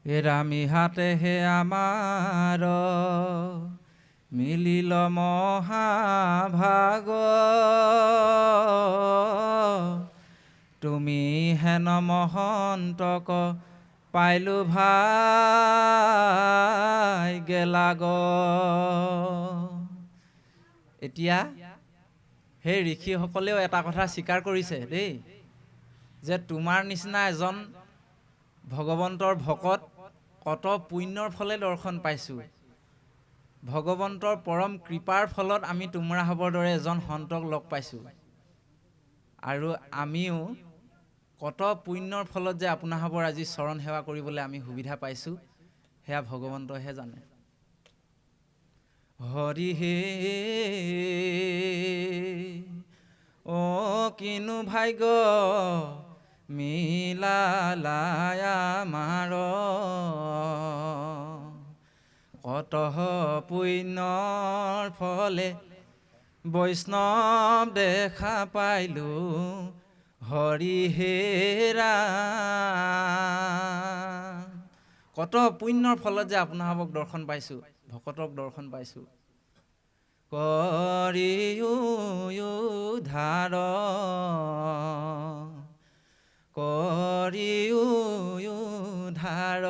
এৰামি হাতে হে আমাৰ মিলিল মহাভাগ তুমি হেন মহন্তক পাইলো ভাই গেলাগ। এতিয়া সেই ঋষিসকলেও এটা কথা স্বীকাৰ কৰিছে দেই, যে তোমাৰ নিচিনা এজন ভগৱন্তৰ ভকত কত পুণ্যৰ ফলে দৰ্শন পাইছোঁ, ভগৱন্তৰ পৰম কৃপাৰ ফলত আমি তুমৰাহাবৰ দৰে এজন সন্তক লগ পাইছোঁ, আৰু আমিও কত পুণ্যৰ ফলত যে আপোনাহাবৰ আজি চৰণ সেৱা কৰিবলৈ আমি সুবিধা পাইছোঁ, সেয়া ভগৱন্তইহে জানে। হৰি হে অ কিনো ভাগ্য মিলালাই আমাৰ, কত পুণ্যৰ ফলে বৈষ্ণৱ দেখা পাইলো, হৰি হেৰা। কত পুণ্যৰ ফলত যে আপোনাক দৰ্শন পাইছোঁ, ভকতক দৰ্শন পাইছোঁ। কৰি উদ্ধাৰ কৰি উদ্ধাৰ,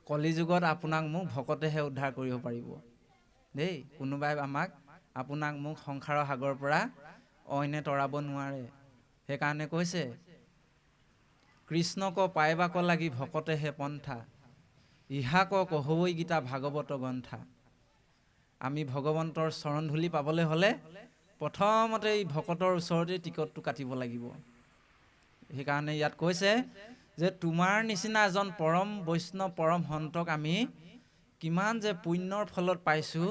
কলিযুগত আপোনাক মোক ভকতেহে উদ্ধাৰ কৰিব পাৰিব দেই। কোনোবাই আপোনাক মোক সংসাৰৰ সাগৰৰ পৰা অইনে তৰাব নোৱাৰে। সেইকাৰণে কৈছে, কৃষ্ণক পাইবাক লাগি ভকতেহে পন্থা, ইহাক কহৈ গীতা ভাগৱত গ্ৰন্থা। আমি ভগৱন্তৰ চৰণ ধূলি পাবলৈ হ'লে প্ৰথমতে এই ভকতৰ ওচৰতে টিকটটো কাটিব লাগিব। সেইকাৰণে ইয়াত কৈছে যে তোমাৰ নিচিনা এজন পৰম বৈষ্ণৱ পৰম সন্তক আমি কিমান যে পুণ্যৰ ফলত পাইছোঁ,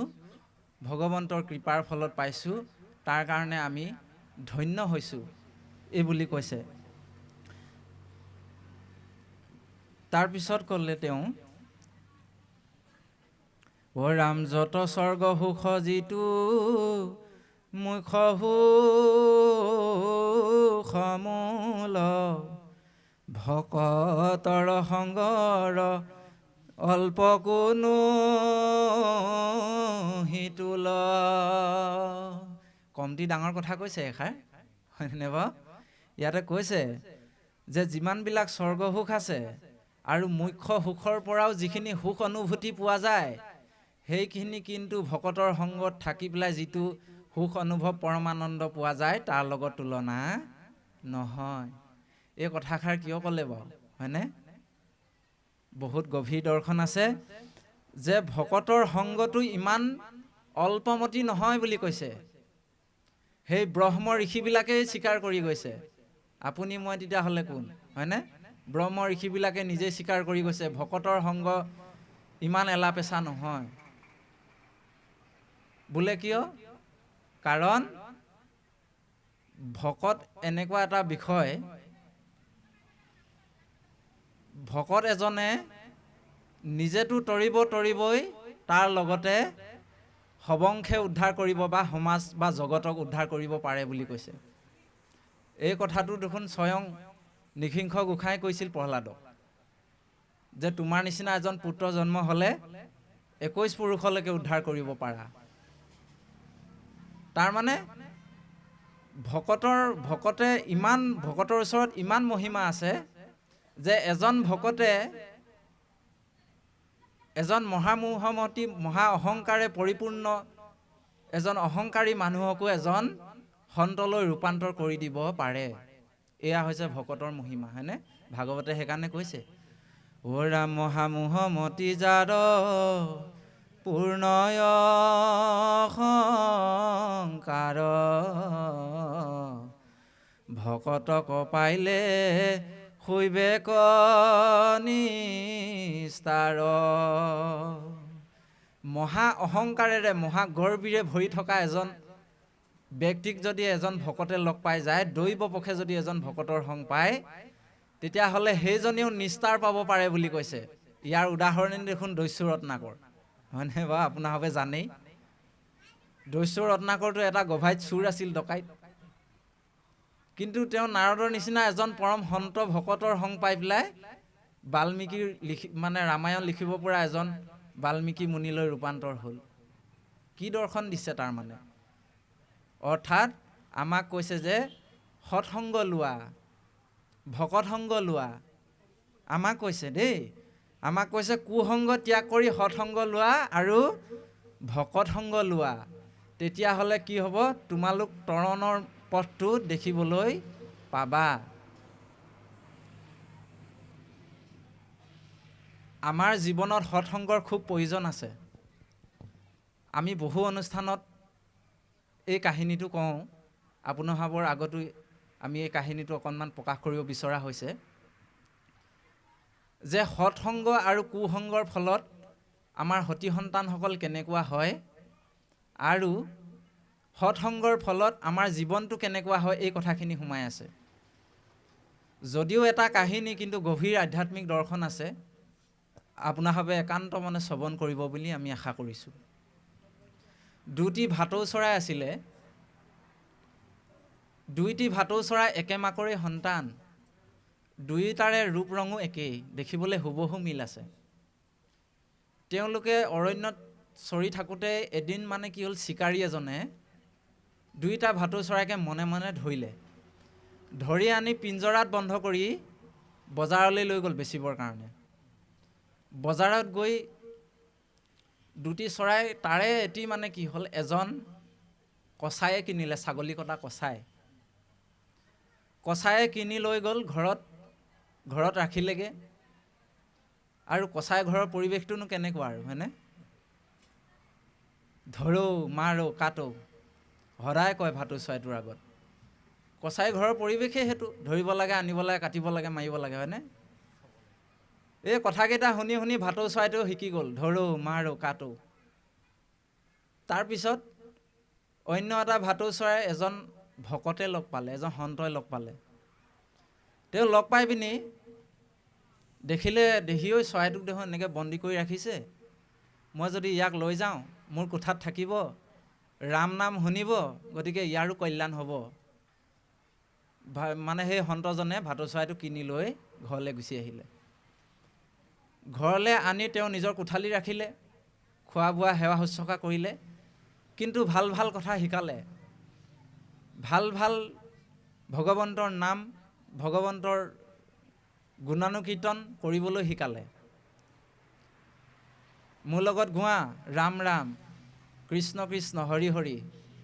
ভগৱন্তৰ কৃপাৰ ফলত পাইছোঁ, তাৰ কাৰণে আমি ধন্য হৈছোঁ, এই বুলি কৈছে। তাৰপিছত ক'লে তেওঁ, অ ৰাম যত স্বৰ্গ সুখ যিটো মুখ সুখ মূল, ভকতৰ সংগৰ অল্প কোনো হিতুল। কমটি ডাঙৰ কথা কৈছে এষাৰ, হয়নে বাৰু? ইয়াতে কৈছে যে যিমানবিলাক স্বৰ্গ সুখ আছে আৰু মুখ্য সুখৰ পৰাও যিখিনি সুখ অনুভূতি পোৱা যায়, সেইখিনি কিন্তু ভকতৰ সংগত থাকি পেলাই যিটো সুখ অনুভৱ পৰমানন্দ পোৱা যায়, তাৰ লগত তুলনা নহয়। এই কথাষাৰ কিয় ক'লে বাৰু, হয়নে? বহুত গভীৰ দৰ্শন আছে যে ভকতৰ সংগটো ইমান অল্পমতি নহয় বুলি কৈছে। সেই ব্ৰহ্ম ঋষিবিলাকেই স্বীকাৰ কৰি গৈছে। আপুনি মই তেতিয়াহ'লে কোন, হয়নে? ব্ৰহ্ম ঋষিবিলাকে নিজে স্বীকাৰ কৰি গৈছে ভকতৰ সংগ ইমান এলা পেচা নহয়। বোলে কিয়? কাৰণ ভকত এনেকুৱা এটা বিষয়, ভকত এজনে নিজেতো তৰিবই, তাৰ লগতে সবংশে উদ্ধাৰ কৰিব বা সমাজ বা জগতক উদ্ধাৰ কৰিব পাৰে বুলি কৈছে। এই কথাটো দেখোন স্বয়ং নিসিংহ গোসাঁই কৈছিল প্ৰহ্লাদক, যে তোমাৰ নিচিনা এজন পুত্ৰ জন্ম হ'লে 21 পুৰুষলৈকে উদ্ধাৰ কৰিব পাৰা। তাৰমানে ভকতৰ ওচৰত ইমান মহিমা আছে যে এজন ভকতে এজন মহামোহমতী মহা অহংকাৰে পৰিপূৰ্ণ এজন অহংকাৰী মানুহকো এজন সন্তলৈ ৰূপান্তৰ কৰি দিব পাৰে। এয়া হৈছে ভকতৰ মহিমা, হয়নে? ভাগৱতে সেইকাৰণে কৈছে, অ ৰাম মহামোহমতী যাৰ পূৰ্ণয় অহংকাৰ, ভকতক পাইলে শৈবে নিস্তাৰ। মহা অহংকাৰেৰে মহা গৰ্বীৰে ভৰি থকা এজন ব্যক্তিক যদি এজন ভকতে লগ পাই যায়, দৈৱ পক্ষে যদি এজন ভকতৰ সংগ পায়, তেতিয়াহ'লে সেইজনেও নিস্তাৰ পাব পাৰে বুলি কৈছে। ইয়াৰ উদাহৰণ দেখোন দস্যু ৰত্নাকৰ, হয়নে বাৰু? আপোনালোকে জানেই দস্যু ৰত্নাকৰটো এটা গভাইত চুৰ আছিল, ডকাইত। কিন্তু তেওঁ নাৰদৰ নিচিনা এজন পৰম সন্ত ভকতৰ সংগ পাই পেলাই বাল্মীকিৰ মানে ৰামায়ণ লিখিব পৰা এজন বাল্মীকি মুনিলৈ ৰূপান্তৰ হ'ল। কি দৰ্শন দিছে তাৰ মানে? অৰ্থাৎ আমাক কৈছে যে সৎসংগ লোৱা, ভকত সংগ লোৱা। আমাক কৈছে দেই, আমাক কৈছে কুসংগ ত্যাগ কৰি সৎসংগ লোৱা আৰু ভকত সংগ লোৱা। তেতিয়াহ'লে কি হ'ব? তোমালোক তৰণৰ পথটো দেখিবলৈ পাবা। আমাৰ জীৱনত সৎসংগৰ খুব প্ৰয়োজন আছে। আমি বহু অনুষ্ঠানত এই কাহিনীটো কওঁ, আপোনালোকৰ আগতো আমি এই কাহিনীটো অকণমান প্ৰকাশ কৰিব বিচৰা হৈছে যে সৎসংগ আৰু কুসংগৰ ফলত আমাৰ সতি সন্তানসকল কেনেকুৱা হয় আৰু সৎসংগৰ ফলত আমাৰ জীৱনটো কেনেকুৱা হয়, এই কথাখিনি সোমাই আছে। যদিও এটা কাহিনী, কিন্তু গভীৰ আধ্যাত্মিক দৰ্শন আছে। আপোনাভাৱে একান্ত মনে শ্ৰৱণ কৰিব বুলি আমি আশা কৰিছোঁ। দুটি ভাটৌ চৰাই আছিলে। দুইটি ভাটৌ চৰাই একে মাকৰে সন্তান। দুয়োটাৰে ৰূপ ৰঙো একেই, দেখিবলৈ হুবহু মিল আছে। তেওঁলোকে অৰণ্যত চৰি থাকোঁতে এদিন মানে কি হ'ল, চিকাৰী এজনে দুইটা ভাটৌ চৰাইকে মনে মনে ধৰিলে। ধৰি আনি পিঞ্জৰাত বন্ধ কৰি বজাৰলৈ লৈ গ'ল বেচিবৰ কাৰণে। বজাৰত গৈ দুটি চৰাই, তাৰে এটি মানে কি হ'ল, এজন কচায়ে কিনিলে, ছাগলী কটা কচাই। কচায়ে কিনি লৈ গ'ল ঘৰত ৰাখিলেগৈ। আৰু কচাই ঘৰৰ পৰিৱেশটোনো কেনেকুৱা আৰু, হয়নে? ধৰো মাৰো কাটো সদায় কয় ভাটৌ চৰাইটোৰ আগত। কচাই ঘৰৰ পৰিৱেশেই সেইটো, ধৰিব লাগে, আনিব লাগে, কাটিব লাগে, মাৰিব লাগে, হয়নে? এই কথাকেইটা শুনি শুনি ভাটৌ চৰাইটো শিকি গ'ল, ধৰো মাৰো কাটো। তাৰপিছত অন্য এটা ভাটৌ চৰাই এজন ভকতে লগ পালে, এজন সন্তই লগ পালে। তেওঁ লগ পাই পিনি দেখিলে, দেহিঐ চৰাইটোক দেখোন এনেকৈ বন্দী কৰি ৰাখিছে। মই যদি ইয়াক লৈ যাওঁ, মোৰ কোঠাত থাকিব, ৰাম নাম শুনিব, গতিকে ইয়াৰো কল্যাণ হ'ব। মানে সেই সন্তজনে ভাটৌ চৰাইটো কিনি লৈ ঘৰলৈ গুচি আহিলে। ঘৰলৈ আনি তেওঁ নিজৰ কোঠালি ৰাখিলে, খোৱা বোৱা সেৱা শুশ্ৰূষা কৰিলে, কিন্তু ভাল ভাল কথা শিকালে। ভাল ভাল ভগৱন্তৰ নাম, ভগৱন্তৰ গুণানুকীৰ্তন কৰিবলৈ শিকালে। মোৰ লগত গোৱা ৰাম ৰাম, কৃষ্ণ কৃষ্ণ, হৰি হৰি।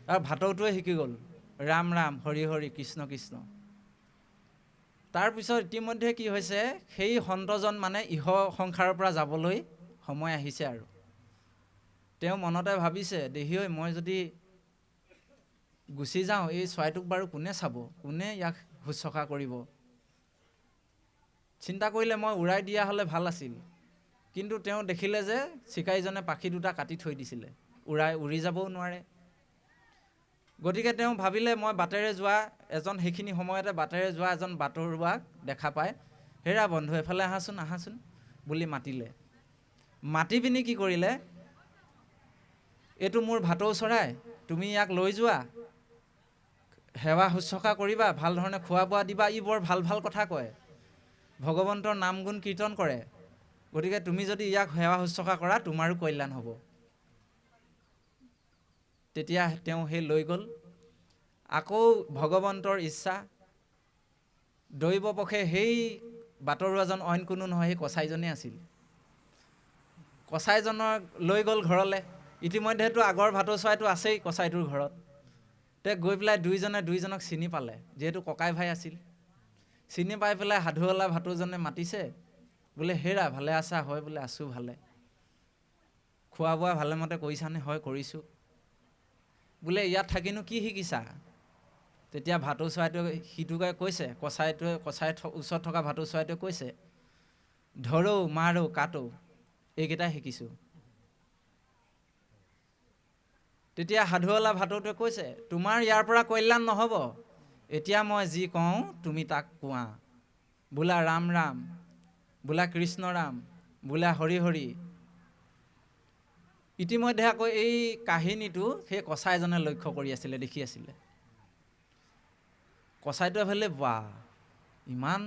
আৰু ভাটৌটোৱে শিকি গ'ল ৰাম ৰাম, হৰি হৰি, কৃষ্ণ কৃষ্ণ। তাৰপিছত ইতিমধ্যে কি হৈছে, সেই সন্তজন মানে ইহ সংসাৰৰ পৰা যাবলৈ সময় আহিছে আৰু। তেওঁ মনতে ভাবিছে, দেহিঐ মই যদি গুচি যাওঁ, এই চৰাইটোক বাৰু কোনে চাব, কোনে ইয়াক শুশ্ৰূষা কৰিব? চিন্তা কৰিলে মই উৰাই দিয়া হ'লে ভাল আছিল। কিন্তু তেওঁ দেখিলে যে চিকাৰীজনে পাখি দুটা কাটি থৈ দিছিলে, উৰি যাবও নোৱাৰে। গতিকে তেওঁ ভাবিলে, মই বাটেৰে যোৱা এজন, সেইখিনি সময়তে বাটেৰে যোৱা এজন বাটৰুৱাক দেখা পাই, হেৰা বন্ধু এফালে আহাচোন আহাচোন বুলি মাতিলে। মাতি পিনি কি কৰিলে, এইটো মোৰ ভাটৌ চৰাই, তুমি ইয়াক লৈ যোৱা, সেৱা শুশ্ৰূষা কৰিবা, ভাল ধৰণে খোৱা বোৱা দিবা। ই বৰ ভাল ভাল কথা কয়, ভগৱন্তৰ নাম গুণ কীৰ্তন কৰে, গতিকে তুমি যদি ইয়াক সেৱা শুশ্ৰূষা কৰা, তোমাৰো কল্যাণ হ'ব। তেতিয়া তেওঁ সেই লৈ গ'ল। আকৌ ভগৱন্তৰ ইচ্ছা, দৈৱ পক্ষে সেই বাটৰুৱাজন অইন কোনো নহয়, সেই কচাইজনে আছিল। কচাইজনক লৈ গ'ল ঘৰলৈ। ইতিমধ্যেতো আগৰ ভাটৌ চৰাইটো আছেই কচাইটোৰ ঘৰত। তে গৈ পেলাই দুইজনে দুইজনক চিনি পালে, যিহেতু ককাই ভাই আছিল। চিনি পাই পেলাই সাধুৱালা ভাটৌজনে মাতিছে, বোলে হেৰা ভালে আছা? হয় বোলে আছোঁ ভালে। খোৱা বোৱা ভালে মতে কৰিছানে? হয় কৰিছোঁ। বোলে ইয়াত থাকিনো কি শিকিছা? তেতিয়া ভাটৌ চৰাইটোৱে সিটোকে কৈছে, কচাইৰ ওচৰত থকা ভাটৌ চৰাইটোৱে কৈছে, ধৰো মাৰো কাটো, এইকেইটাই শিকিছোঁ। তেতিয়া সাধুৱালা ভাটৌটোৱে কৈছে, তোমাৰ ইয়াৰ পৰা কল্যাণ নহ'ব, এতিয়া মই যি কওঁ তুমি তাক কোৱা। বোলা ৰাম ৰাম, বোলা কৃষ্ণ ৰাম, বোলা হৰি হৰি। ইতিমধ্যে আকৌ এই কাহিনীটো সেই কচাইজনে লক্ষ্য কৰি আছিলে, দেখি আছিলে। কচাইটোৱে ভাবিলে, বাহ ইমান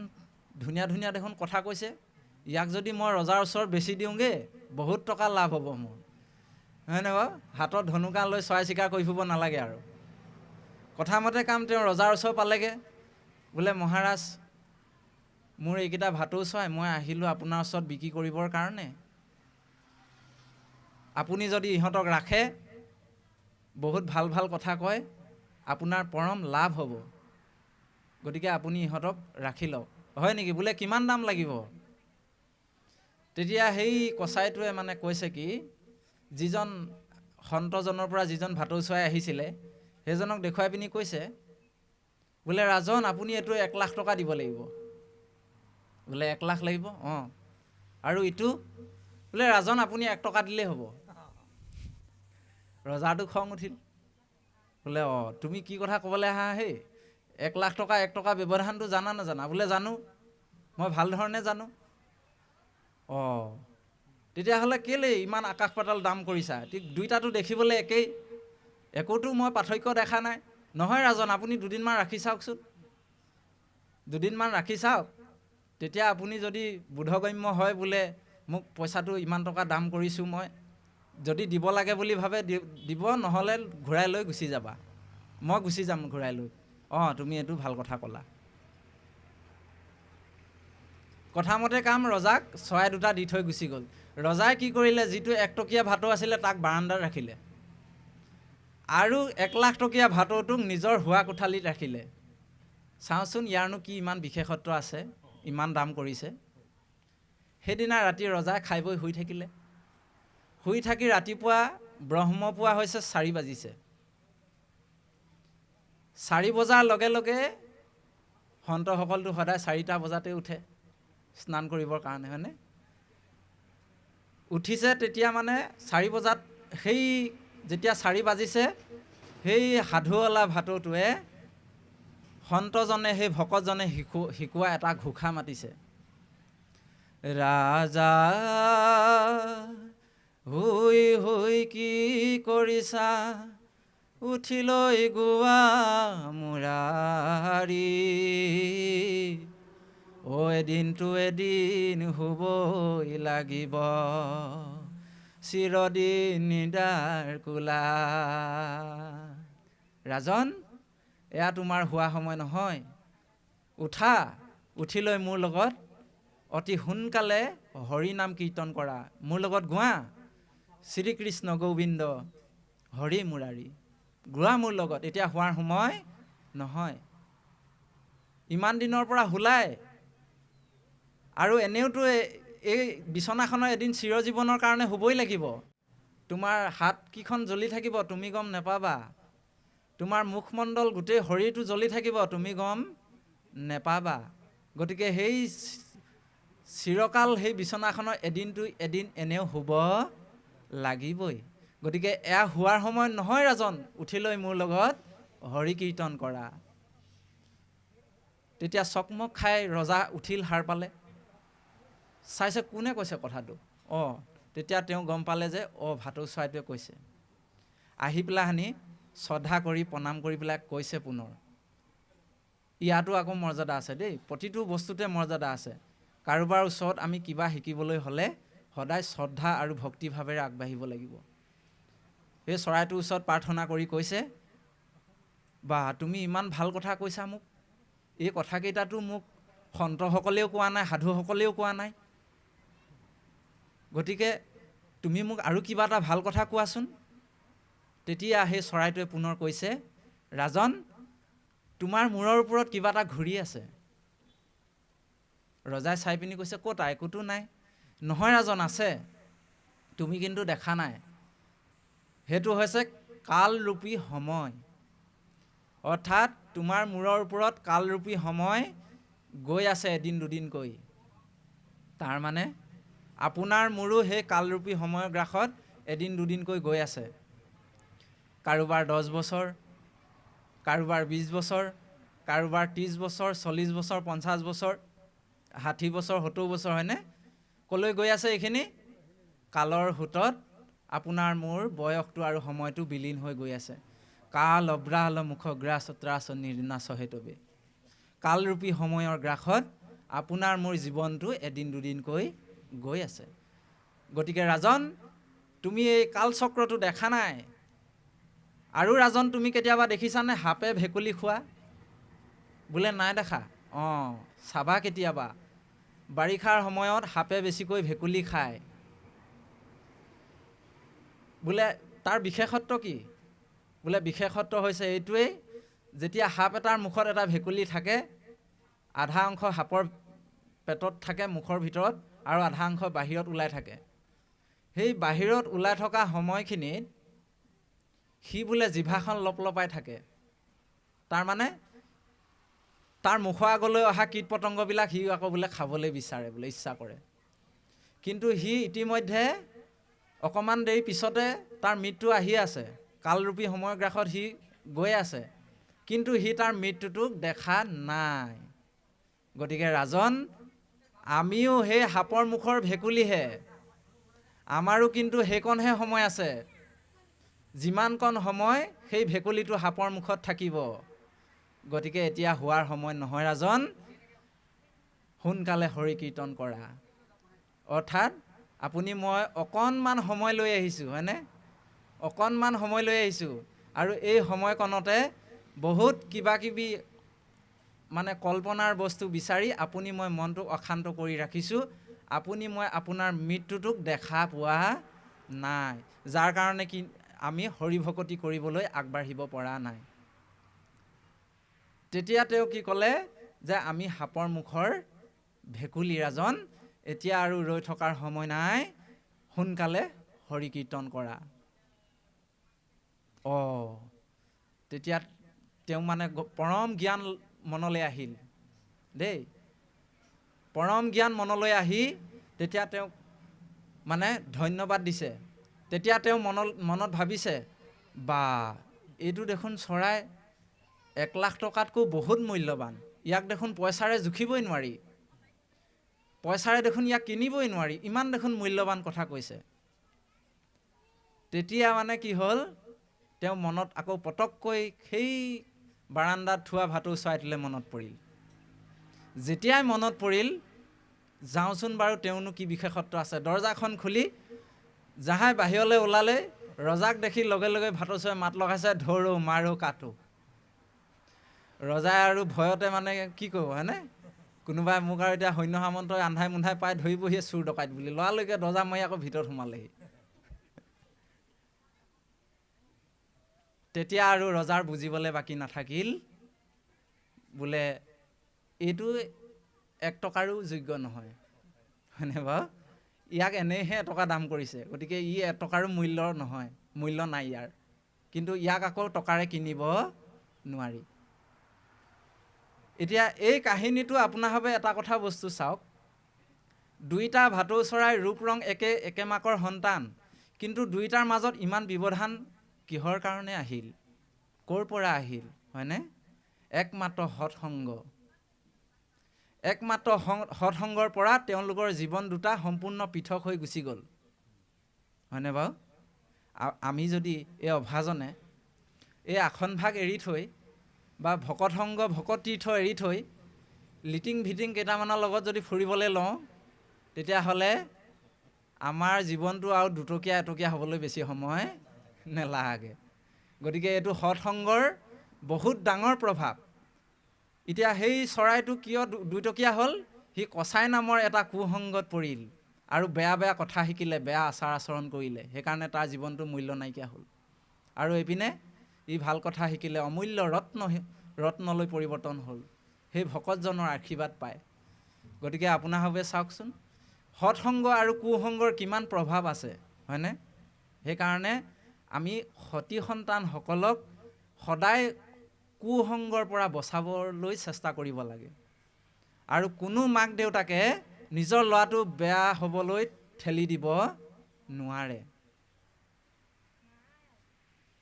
ধুনীয়া ধুনীয়া দেখোন কথা কৈছে, ইয়াক যদি মই ৰজাৰ ওচৰত বেছি দিওঁগৈ বহুত টকা লাভ হ'ব মোৰ, হয়নে বাৰু? হাতত ধনুকা লৈ চৰাই চিকাৰ কৰি ফুৰিব নালাগে আৰু। কথামতে কাম তেওঁ ৰজাৰ ওচৰ পালেগৈ, বোলে মহাৰাজ মোৰ এইকেইটা ভাটৌ চৰাই মই আহিলোঁ আপোনাৰ ওচৰত বিক্ৰী কৰিবৰ কাৰণে, আপুনি যদি ইহঁতক ৰাখে বহুত ভাল ভাল কথা কয়, আপোনাৰ পৰম লাভ হ'ব, গতিকে আপুনি ইহঁতক ৰাখি লওক। হয় নেকি? বোলে কিমান দাম লাগিব? তেতিয়া সেই কছাৰীটোৱে মানে কৈছে কি, যিজন সন্তজনৰ পৰা যিজন ভাটৌ চৰাই আহিছিলে সেইজনক দেখুৱাই পিনি কৈছে, বোলে ৰাজন আপুনি এইটো 1 লাখ টকা দিব লাগিব। বোলে 1 লাখ লাগিব? অঁ। আৰু ইটো? বোলে ৰাজন আপুনি 1 টকা দিলেই হ'ব। ৰজাটো খং উঠিল, বোলে অঁ তুমি কি কথা ক'বলৈ আহা হে? 1 লাখ টকা 1 টকা ব্যৱধানটো জানা নাজানা? বোলে জানো, মই ভাল ধৰণে জানো। অঁ, তেতিয়াহ'লে কেলেই ইমান আকাশ পাতাল দাম কৰিছা? দুইটাটো দেখিবলৈ একেই, একোতো মই পাৰ্থক্য দেখা নাই। নহয় ৰাজন আপুনি দুদিনমান ৰাখি চাওকচোন, দুদিনমান ৰাখি চাওক, তেতিয়া আপুনি যদি বোধগম্য হয় বোলে মোক পইচাটো ইমান টকা দাম কৰিছোঁ মই, যদি দিব লাগে বুলি ভাবে দিব, নহ'লে ঘূৰাই লৈ গুচি যাবা, মই গুচি যাম ঘূৰাই লৈ। অঁ তুমি এইটো ভাল কথা ক'লা। কথামতে কাম ৰজাক চৰাই দুটা দি থৈ গুচি গ'ল। ৰজাই কি কৰিলে, যিটো 1 টকীয়া ভাটৌ আছিলে তাক বাৰান্দাত ৰাখিলে, আৰু 1 লাখ টকীয়া ভাটৌটোক নিজৰ শোৱা কোঠালিত ৰাখিলে। চাওঁচোন ইয়াৰনো কি ইমান বিশেষত্ব আছে, ইমান দাম কৰিছে। সেইদিনা ৰাতি ৰজাই খাই বৈ শুই থাকিলে। শুই থাকি ৰাতিপুৱা ব্ৰহ্মপুৱা হৈছে 4 বাজিছে। 4 বজাৰ লগে লগে সন্তসকলটো সদায় 4টা বজাতে উঠে স্নান কৰিবৰ কাৰণে, হয়নে? উঠিছে তেতিয়া মানে 4 বজাত, সেই যেতিয়া 4 বাজিছে সেই সাধুৱলা ভাটৌটোৱে সন্তজনে, সেই ভকতজনে শিকোৱা এটা ঘোষা মাতিছে, ৰাজা শুই শুই কি কৰিছা, উঠিলৈ গোৱা মুৰাৰী, অ এদিনটো এদিন শুবই লাগিব, চিৰদিন নিদাৰ কোলা। ৰাজন এয়া তোমাৰ হোৱা সময় নহয়, উঠা, উঠি লৈ মোৰ লগত অতি সোনকালে হৰি নাম কীৰ্তন কৰা, মোৰ লগত গোৱা শ্ৰীকৃষ্ণ গোবিন্দ হৰি মুৰাৰী, গোৱা মোৰ লগত, এতিয়া হোৱাৰ সময় নহয়। ইমান দিনৰ পৰা শুলাই, আৰু এনেওতো এই বিচনাখনৰ এদিন চিৰজীৱনৰ কাৰণে শুবই লাগিব। তোমাৰ হাতকেইখন জ্বলি থাকিব, তুমি গম নেপাবা। তোমাৰ মুখমণ্ডল গোটেই শৰীৰটো জ্বলি থাকিব, তুমি গম নেপাবা। গতিকে সেই চিৰকাল সেই বিচনাখনৰ এদিনটো এদিন এনেও শুব লাগিবই। গতিকে এয়া হোৱাৰ সময় নহয় ৰাজন, উঠি লৈ মোৰ লগত হৰি কীৰ্তন কৰা। তেতিয়া চকমক খাই ৰজা উঠিল, সাৰ পালে, চাইছে কোনে কৈছে কথাটো। অঁ, তেতিয়া তেওঁ গম পালে যে ভাটৌ চৰাইটোৱে কৈছে। আহি পেলাইনি শ্ৰদ্ধা কৰি প্ৰণাম কৰি পেলাই কৈছে পুনৰ। ইয়াতো আকৌ মৰ্যাদা আছে দেই, প্ৰতিটো বস্তুতে মৰ্যাদা আছে। কাৰোবাৰ ওচৰত আমি কিবা শিকিবলৈ হ'লে সদায় শ্ৰদ্ধা আৰু ভক্তিভাৱেৰে আগবাঢ়িব লাগিব। সেই চৰাইটোৰ ওচৰত প্ৰাৰ্থনা কৰি কৈছে, বা তুমি ইমান ভাল কথা কৈছা মোক, এই কথাকেইটাতো মোক সন্তসকলেও কোৱা নাই, সাধুসকলেও কোৱা নাই, গতিকে তুমি মোক আৰু কিবা এটা ভাল কথা কোৱাচোন। তেতিয়া সেই চৰাইটোৱে পুনৰ কৈছে, ৰাজন তোমাৰ মূৰৰ ওপৰত কিবা এটা ঘূৰি আছে। ৰজাই চাই পিনি কৈছে, ক'ত? একোতো নাই। নহয় ৰাজন, আছে, তুমি কিন্তু দেখা নাই। সেইটো হৈছে কালৰূপী সময়, অৰ্থাৎ তোমাৰ মূৰৰ ওপৰত কালৰূপী সময় গৈ আছে এদিন দুদিনকৈ। তাৰ মানে আপোনাৰ মোৰো সেই কালৰূপী সময়ৰ গ্ৰাসত এদিন দুদিনকৈ গৈ আছে। কাৰোবাৰ 10 বছৰ, কাৰোবাৰ 20 বছৰ, কাৰোবাৰ 30 বছৰ, 40 বছৰ, 50 বছৰ, 60 বছৰ, 70 বছৰ, হয়নে? ক'লৈ গৈ আছে এইখিনি? কালৰ সোঁতত আপোনাৰ মোৰ বয়সটো আৰু সময়টো বিলীন হৈ গৈ আছে। কাল অব্ৰাহল মুখগ্ৰাস ত্ৰাস নিৰ্ণাস হেতবে, কালৰূপী সময়ৰ গ্ৰাসত আপোনাৰ মোৰ জীৱনটো এদিন দুদিনকৈ গৈ আছে। গতিকে ৰাজন, তুমি এই কালচক্ৰটো দেখা নাই? আৰু ৰাজন, তুমি কেতিয়াবা দেখিছানে সাপে ভেকুলী খোৱা? বোলে নাই দেখা। অঁ, চাবা কেতিয়াবা। বাৰিষাৰ সময়ত সাপে বেছিকৈ ভেকুলী খায়। বোলে তাৰ বিশেষত্ব কি? বোলে বিশেষত্ব হৈছে এইটোৱেই, যেতিয়া সাপ এটাৰ মুখত এটা ভেকুলী থাকে, আধা অংশ সাপৰ পেটত থাকে মুখৰ ভিতৰত, আৰু আধা অংশ বাহিৰত ওলাই থাকে। সেই বাহিৰত ওলাই থকা সময়খিনিত সি বোলে জিভাখন লপলপাই থাকে। তাৰমানে তাৰ মুখৰ আগলৈ অহা কীট পতংগবিলাক সি আকৌ বোলে খাবলৈ বিচাৰে, বোলে ইচ্ছা কৰে। কিন্তু সি ইতিমধ্যে অকণমান দেৰি পিছতে তাৰ মৃত্যু আহি আছে, কালৰূপী সময়গ্ৰাসত সি গৈ আছে, কিন্তু সি তাৰ মৃত্যুটোক দেখা নাই। গতিকে ৰাজন, আমিও সেই সাপৰ মুখৰ ভেকুলীহে। আমাৰো কিন্তু সেইকণহে সময় আছে। যিমানকণ সময় সেই ভেকুলীটো সাপৰ মুখত থাকিব। গতিকে এতিয়া হোৱাৰ সময় নহয় ৰাজন, সোনকালে হৰি কীৰ্তন কৰা। অৰ্থাৎ আপুনি মই অকণমান সময় লৈ আহিছোঁ, হয়নে? অকণমান সময় লৈ আহিছোঁ, আৰু এই সময়কণতে বহুত কিবা কিবি মানে কল্পনাৰ বস্তু বিচাৰি আপুনি মই মনটোক অশান্ত কৰি ৰাখিছোঁ। আপুনি মই আপোনাৰ মৃত্যুটোক দেখা পোৱা নাই, যাৰ কাৰণে কি আমি হৰি ভকতি কৰিবলৈ আগবাঢ়িব পৰা নাই। তেতিয়া তেওঁ কি ক'লে, যে আমি সাপৰ মুখৰ ভেকুলী ৰাজন, এতিয়া আৰু ৰৈ থকাৰ সময় নাই, সোনকালে হৰি কীৰ্তন কৰা। তেতিয়া তেওঁ মানে পৰম জ্ঞান মনলৈ আহিল দেই। পৰম জ্ঞান মনলৈ আহি তেতিয়া তেওঁক মানে ধন্যবাদ দিছে। তেতিয়া তেওঁ মনত ভাবিছে, বা এইটো দেখোন চৰাই 1,00,000 টকাতকৈ বহুত মূল্যৱান। ইয়াক দেখোন পইচাৰে জুখিবই নোৱাৰি, পইচাৰে দেখোন ইয়াক কিনিবই নোৱাৰি, ইমান দেখোন মূল্যৱান কথা কৈছে। তেতিয়া মানে কি হ'ল, তেওঁ মনত আকৌ পটককৈ সেই বাৰান্দাত থোৱা ভাটৌ চৰাইটোলৈ মনত পৰিল। যেতিয়াই মনত পৰিল, যাওঁচোন বাৰু তেওঁনো কি বিশেষত্ব আছে। দৰজাখন খুলি জাহাই বাহিৰলৈ ওলালে, ৰজাক দেখি লগে লগে ভাটৌ চৰাই মাত লগাইছে, ধৰো মাৰো কাটো। ৰজাই আৰু ভয়তে মানে কি কৰিব, হয়নে? কোনোবাই মোক আৰু এতিয়া সৈন্য সামন্তই আন্ধাই মুন্ধাই পাই ধৰিবহিয়ে চোৰ ডকাইত বুলি, লৰালৈকে দৰজা মাৰি আকৌ ভিতৰত সোমালেহি। তেতিয়া আৰু ৰজাৰ বুজিবলৈ বাকী নাথাকিল, বোলে এইটো 1 টকাৰো যোগ্য নহয়, হয়নে বাৰু? ইয়াক এনেইহে 1 টকা দাম কৰিছে, গতিকে ই 1 টকাৰো মূল্য নহয়, মূল্য নাই ইয়াৰ। কিন্তু ইয়াক আকৌ টকাৰে কিনিব নোৱাৰি। এতিয়া এই কাহিনীটো আপোনাৰভাৱে এটা কথা বস্তু চাওক, দুইটা ভাটৌ চৰাইৰ ৰূপ ৰং একে মাকৰ সন্তান, কিন্তু দুইটাৰ মাজত ইমান ব্যৱধান কিহৰ কাৰণে আহিল, ক'ৰ পৰা আহিল, হয়নে? একমাত্ৰ সৎসংগ। একমাত্ৰ সৎসংগৰ পৰা তেওঁলোকৰ জীৱন দুটা সম্পূৰ্ণ পৃথক হৈ গুচি গ'ল, হয়নে বাৰু? আমি যদি এই অভাজনে এই আসনভাগ এৰি থৈ বা ভকত সংগ ভকত তীৰ্থ এৰি থৈ লিটিং ভিটিং কেইটামানৰ লগত যদি ফুৰিবলৈ লওঁ, তেতিয়াহ'লে আমাৰ জীৱনটো আৰু দুটকীয়া এটকীয়া হ'বলৈ বেছি সময় নেলাগে। গতিকে এইটো সৎসংগৰ বহুত ডাঙৰ প্ৰভাৱ। এতিয়া সেই চৰাইটো কিয় দুটকীয়া হ'ল? সি কচাই নামৰ এটা কুসংগত পৰিল আৰু বেয়া বেয়া কথা শিকিলে, বেয়া আচাৰ আচৰণ কৰিলে, সেইকাৰণে তাৰ জীৱনটো মূল্য নাইকিয়া হ'ল। আৰু এইপিনে ই ভাল কথা শিকিলে, অমূল্য ৰত্নলৈ পৰিৱৰ্তন হ'ল, সেই ভকতজনৰ আশীৰ্বাদ পায়। গতিকে আপোনাৰভাৱে চাওকচোন, সৎসংগ আৰু কুসংগৰ কিমান প্ৰভাৱ আছে, হয়নে? সেইকাৰণে আমি সতী সন্তানসকলক সদায় কুসংগৰ পৰা বচাবলৈ চেষ্টা কৰিব লাগে। আৰু কোনো মাক দেউতাকে নিজৰ ল'ৰাটো বেয়া হ'বলৈ ঠেলি দিব নোৱাৰে।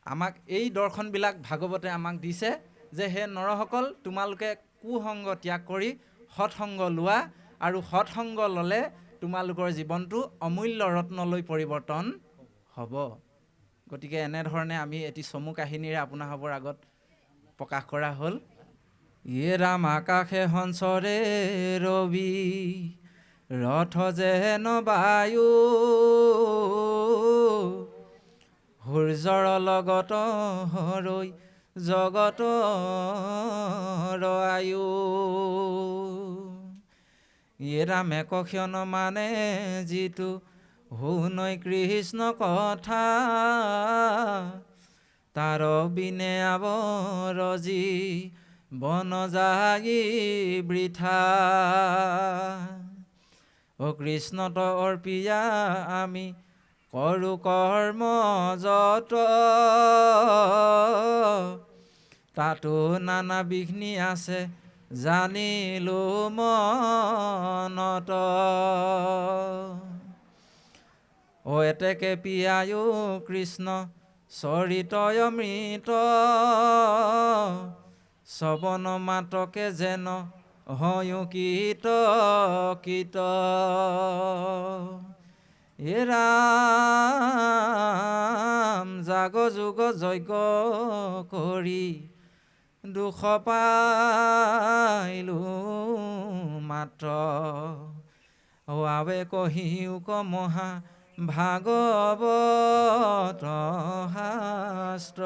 আমাক এই দৰ্শনবিলাক ভাগৱতে আমাক দিছে যে হে নৰসকল, তোমালোকে কুসংগ ত্যাগ কৰি সৎসংগ লোৱা, আৰু সৎসংগ ল'লে তোমালোকৰ জীৱনটো অমূল্য ৰত্নলৈ পৰিৱৰ্তন হ'ব। গতিকে এনেধৰণে আমি এটি চমু কাহিনীৰে আপোনালোকৰ আগত প্ৰকাশ কৰা হ'ল। ইয়ে ৰাম আকাশে সঞ্চৰে ৰবি ৰথ যেন বায়ু সূৰ্যৰ লগত হৰৈ জগত আয়ু ইয়ে ৰাম এক ক্ষণ মানে যিটো শুনৈ কৃষ্ণ কথা তাৰ বিনে আৱৰজি বন যাই বৃথা ও কৃষ্ণত অৰ্পিয়া আমি কৰো কৰ্ম যত তাতো নানা বিঘ্নি আছে জানিলো মনত ও এতেকে পিয়ায়ো কৃষ্ণ চৰিতয় অমৃত শ্ৰৱণ মাতকে যেন হয়ো কীত কীত হে ৰাম জাগ যুগ যজ্ঞ কৰি দুখ পাইলো মাত্ৰ আৱে কহিও ক মহা ভাগৱত শাস্ত্ৰ